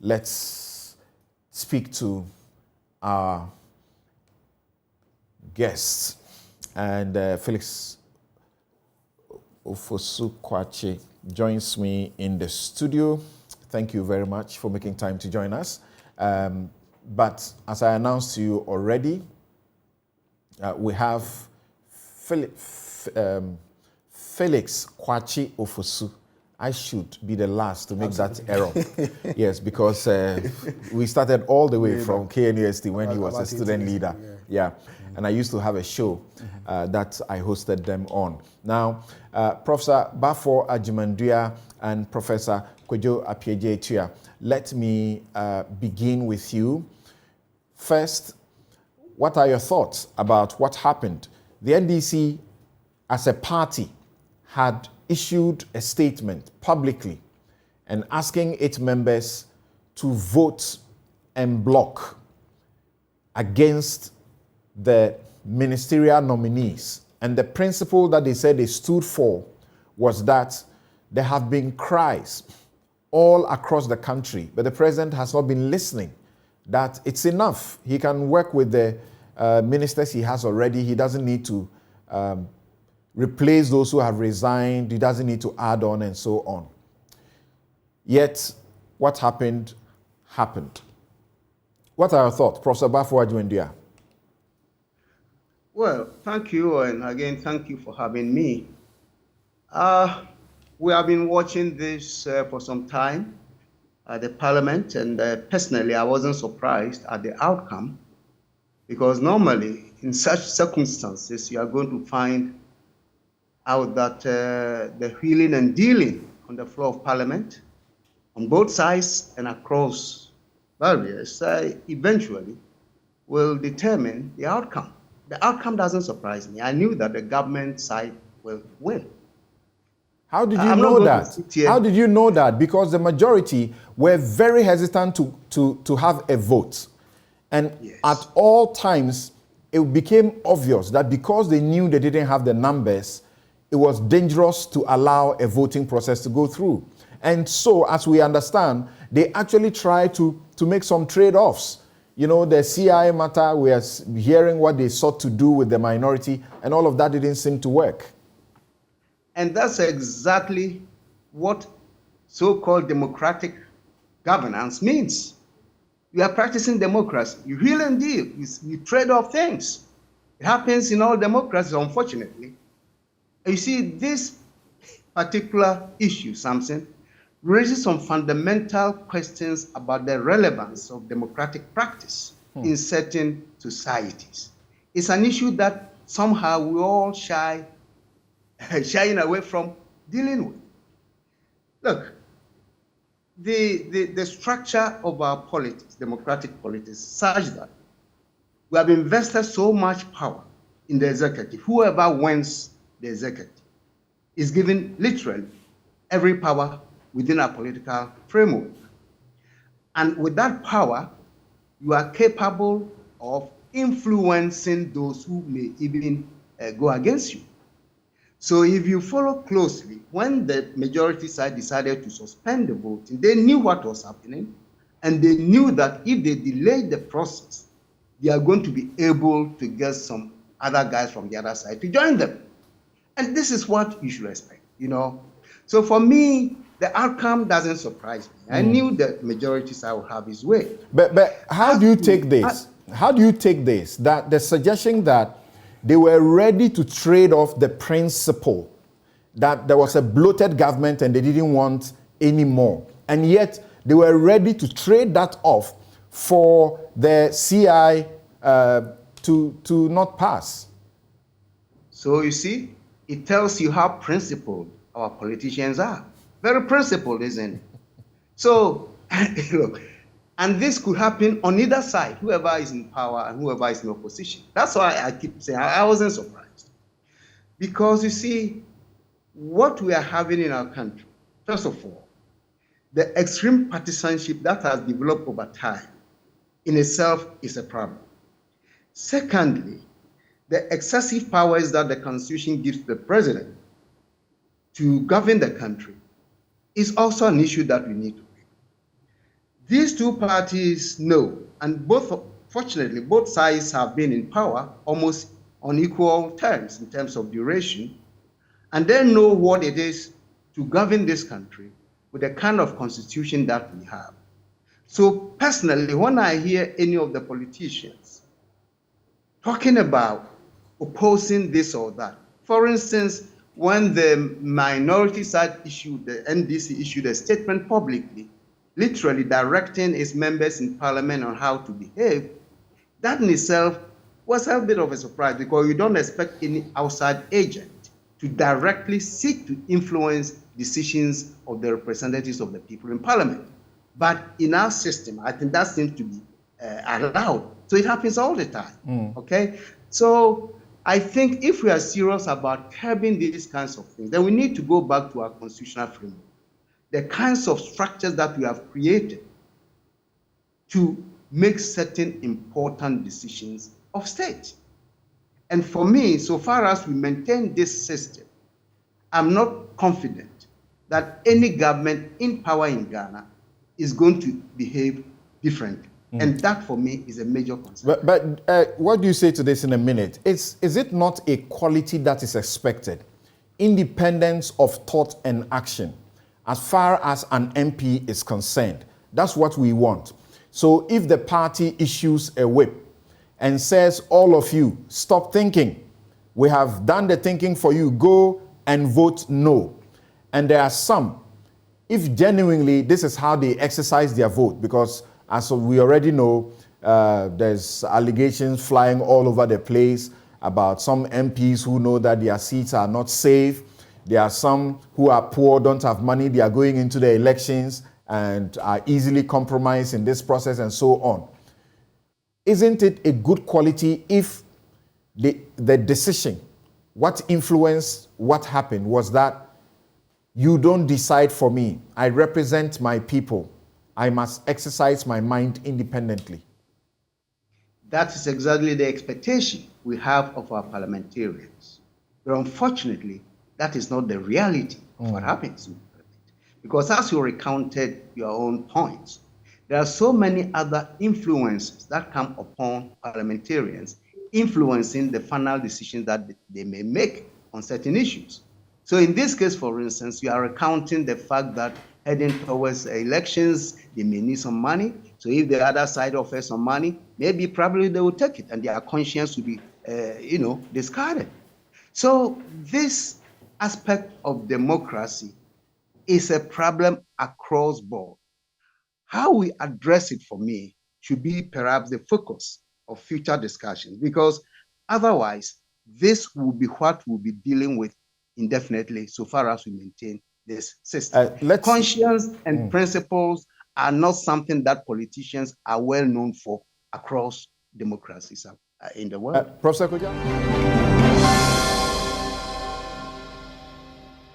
let's speak to our guests. And Felix Ofosu-Kwakye joins me in the studio. Thank you very much for making time to join us. But as I announced to you already, we have Felix Kwakye Ofosu. I should be the last to make that error. Yes, because we started all the way from KNUST when he was a student leader. Yeah. And I used to have a show that I hosted them on. Now, Professor Baffour Agyeman-Duah and Professor Agyeman-Duah, let me begin with you. First, what are your thoughts about what happened? The NDC, as a party, had issued a statement publicly and asking its members to vote en bloc against the ministerial nominees. And the principle that they said they stood for was that there have been cries all across the country, but the president has not been listening, that it's enough. He can work with the ministers he has already. He doesn't need to replace those who have resigned. He doesn't need to add on and so on. Yet, what happened, happened. What are your thoughts, Professor Baffour Agyeman-Duah? Well, thank you, and again, thank you for having me. We have been watching this for some time at the Parliament, and personally, I wasn't surprised at the outcome, because normally, in such circumstances, you are going to find out that the wheeling and dealing on the floor of Parliament, on both sides and across barriers, eventually will determine the outcome. The outcome doesn't surprise me. I knew that the government side will win. How did you know that? How did you know that? Because the majority were very hesitant to have a vote. And yes, at all times, it became obvious that because they knew they didn't have the numbers, it was dangerous to allow a voting process to go through. And so, as we understand, they actually tried to make some trade-offs. You know, the CIA matter, we are hearing what they sought to do with the minority, and all of that didn't seem to work. And that's exactly what so-called democratic governance means. You are practicing democracy. You wheel and deal. You trade off things. It happens in all democracies, unfortunately. And you see, this particular issue, Samson, raises some fundamental questions about the relevance of democratic practice in certain societies. It's an issue that somehow we all shying away from dealing with. Look, the structure of our politics, democratic politics, such that we have invested so much power in the executive. Whoever wins the executive is given literally every power within our political framework. And with that power, you are capable of influencing those who may even go against you. So if you follow closely, when the majority side decided to suspend the voting, they knew what was happening, and they knew that if they delayed the process, they are going to be able to get some other guys from the other side to join them. And this is what you should expect, you know. So for me, the outcome doesn't surprise me. I knew that majority side would have his way. But how do you take this? How do you take this? That the suggestion that they were ready to trade off the principle that there was a bloated government and they didn't want any more. And yet they were ready to trade that off for the CI to not pass. So you see, it tells you how principled our politicians are. Very principled, isn't it? So, look, and this could happen on either side, whoever is in power and whoever is in opposition. That's why I keep saying I wasn't surprised. Because you see, what we are having in our country, first of all, the extreme partisanship that has developed over time in itself is a problem. Secondly, the excessive powers that the Constitution gives the president to govern the country is also an issue that we need to bring. These two parties know, and fortunately, both sides have been in power almost on equal terms in terms of duration, and they know what it is to govern this country with the kind of constitution that we have. So personally, when I hear any of the politicians talking about opposing this or that, for instance, when the minority side issued, the NDC issued a statement publicly, literally directing its members in parliament on how to behave, that in itself was a bit of a surprise, because you don't expect any outside agent to directly seek to influence decisions of the representatives of the people in parliament. But in our system, I think that seems to be allowed. So it happens all the time, okay? So I think if we are serious about curbing these kinds of things, then we need to go back to our constitutional framework, the kinds of structures that we have created to make certain important decisions of state. And for me, so far as we maintain this system, I'm not confident that any government in power in Ghana is going to behave differently. And that, for me, is a major concern. But what do you say to this in a minute? Is it not a quality that is expected? Independence of thought and action, as far as an MP is concerned. That's what we want. So if the party issues a whip and says, all of you, stop thinking. We have done the thinking for you. Go and vote no. And there are some, if genuinely this is how they exercise their vote, because as we already know, there's allegations flying all over the place about some MPs who know that their seats are not safe. There are some who are poor, don't have money, they are going into the elections and are easily compromised in this process and so on. Isn't it a good quality if the decision, what influenced what happened was that you don't decide for me, I represent my people, I must exercise my mind independently? That is exactly the expectation we have of our parliamentarians. But unfortunately, that is not the reality of what happens in Parliament. Because as you recounted your own points, there are so many other influences that come upon parliamentarians, influencing the final decisions that they may make on certain issues. So in this case, for instance, you are recounting the fact that heading towards elections, they may need some money. So if the other side offers some money, maybe probably they will take it and their conscience will be, discarded. So this aspect of democracy is a problem across board. How we address it, for me, should be perhaps the focus of future discussions, because otherwise this will be what we'll be dealing with indefinitely so far as we maintain this system. Conscience and principles are not something that politicians are well known for across democracies in the world. Professor Kojo?